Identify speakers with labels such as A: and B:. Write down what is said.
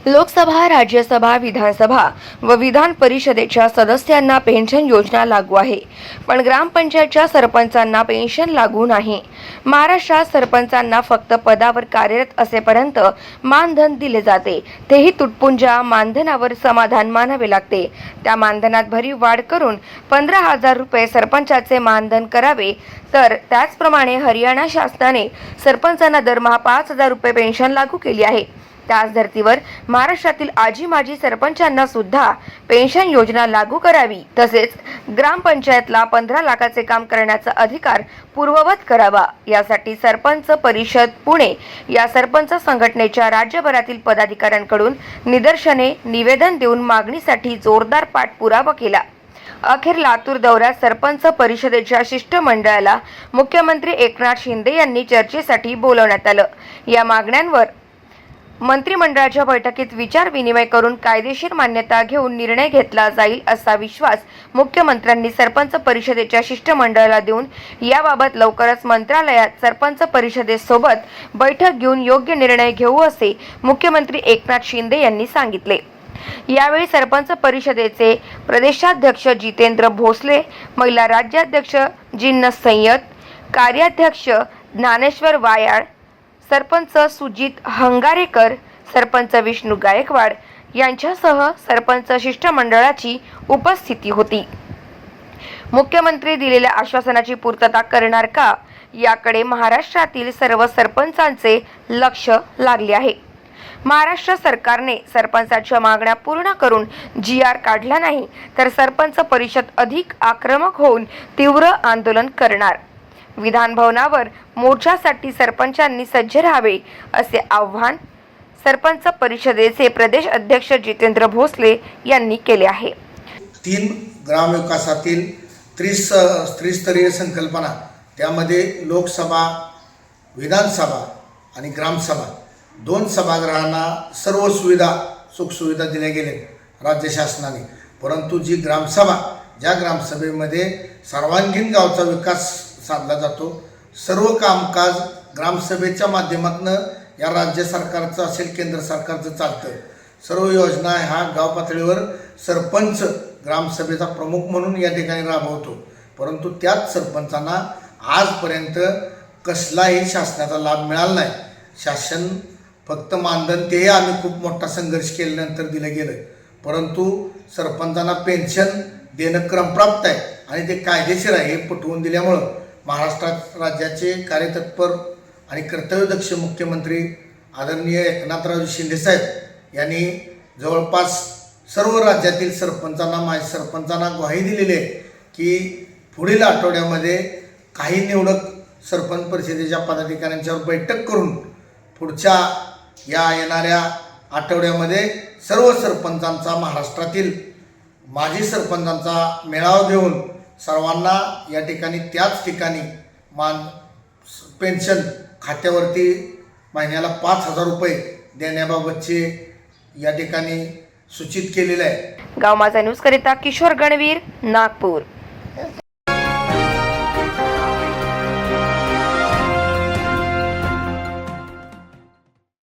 A: लोकसभा, राज्यसभा, विधानसभा व विधान परिषदेच्या सदस्यांना पेन्शन योजना लागू आहे, पण ग्रामपंचायतच्या सरपंचांना पेन्शन लागू नाही। महाराष्ट्रात सरपंचांना फक्त पदावर कार्यरत असेपर्यंत मानधन दिले जाते, तेही तुटपुंजा मानधनावर समाधान मानावे लागते। त्या मानधनात भरीव वाढ करून 15,000 रुपये सरपंचाचे मानधन करावे। तर त्याचप्रमाणे हरियाणा शासनाने सरपंचांना दरमहा 5,000 रुपये पेन्शन लागू केली आहे। त्याच धर्तीवर महाराष्ट्रातील आजी माजी सरपंचांना सुद्धा पेन्शन योजना लागू करावी, तसेच ग्रामपंचायतला 15 लाखाचे काम करण्याचा अधिकार पूर्ववत करावा। यासाठी सरपंच परिषद पुणे या सरपंच संघटनेच्या राज्यभरातील पदाधिकाऱ्यांकडून निदर्शने निवेदन देऊन मागणीसाठी जोरदार पाठपुरावा केला। अखेर लातूर दौऱ्यात सरपंच परिषदेच्या शिष्टमंडळाला मुख्यमंत्री एकनाथ शिंदे यांनी चर्चेसाठी बोलवण्यात आलं। या मागण्यांवर मंत्रिमंडळाच्या बैठकीत विचार विनिमय करून कायदेशीर मान्यता घेऊन निर्णय घेतला जाईल असा विश्वास मुख्यमंत्र्यांनी सरपंच परिषदेच्या शिष्टमंडळाला देऊन याबाबत लवकरच मंत्रालयात सरपंच परिषदेसोबत बैठक घेऊन योग्य निर्णय घेऊ असे मुख्यमंत्री एकनाथ शिंदे यांनी सांगितले। यावेळी सरपंच परिषदेचे प्रदेशाध्यक्ष जितेंद्र भोसले, महिला राज्याध्यक्ष जिन्नस सय्यद, कार्याध्यक्ष ज्ञानेश्वर वायाळ, सरपंच सुजित हंगारेकर, सरपंच विष्णू गायकवाड यांच्यासह सरपंच शिष्टमंडळाची उपस्थिती होती। मुख्यमंत्री दिलेल्या आश्वासनाची पूर्तता करणार का, याकडे महाराष्ट्रातील सर्व सरपंचांचे लक्ष लागले आहे। महाराष्ट्र सरकारने सरपंचाच्या मागण्या पूर्ण करून GR काढला नाही तर सरपंच परिषद अधिक आक्रमक होऊन तीव्र आंदोलन करणार। विधान भवनावर मोर्चासाठी सरपंचांनी सज्ज राहावे असे आवाहन सरपंच परिषदेचे प्रदेश अध्यक्ष जितेंद्र भोसले यांनी केले आहे।
B: 3 ग्रामविकासातील त्रिस्तरीय संकल्पना, त्यामध्ये लोकसभा, विधानसभा आणि ग्रामसभा 2 सभागृहांना सर्व सुविधा सुखसुविधा दिल्या गेल्या राज्य शासनाने। परंतु जी ग्रामसभा, ज्या ग्रामसभेमध्ये सर्वांगीण गावचा विकास साधला जातो, सर्व कामकाज ग्रामसभेच्या माध्यमातून या राज्य सरकारचं असेल केंद्र सरकारचं चालतं। सर्व योजना ह्या गाव पातळीवर सरपंच ग्रामसभेचा प्रमुख म्हणून या ठिकाणी राबवतो। परंतु त्याच सरपंचांना आजपर्यंत कसलाही शासनाचा लाभ मिळाला नाही। शासन फक्त मानधन, तेही आम्ही खूप मोठा संघर्ष केल्यानंतर दिलं गेलं, परंतु सरपंचांना पेन्शन देणं क्रमप्राप्त आहे आणि ते कायदेशीर आहे हे पटवून दिल्यामुळं महाराष्ट्रात राज्याचे कार्यतत्पर आणि कर्तव्यदक्ष मुख्यमंत्री आदरणीय एकनाथराव शिंदे साहेब यांनी जवळपास सर्व राज्यातील सरपंचांना ग्वाही दिलेली आहे की पुढील आठवड्यामध्ये काही निवडक सरपंच परिषदेच्या पदाधिकाऱ्यांच्यावर बैठक करून पुढच्या या येणाऱ्या आठवड्यामध्ये सर्व सरपंचांचा, महाराष्ट्रातील माजी सरपंचांचा मेळावा घेऊन सर्वांना या ठिकाणी त्याच ठिकाणी पेन्शन खात्यावरती महिन्याला 5,000 रुपये देण्याबाबतचे या ठिकाणी सूचित केलेले आहे।
A: गाव माझा न्यूज करिता किशोर गणवीर, नागपूर।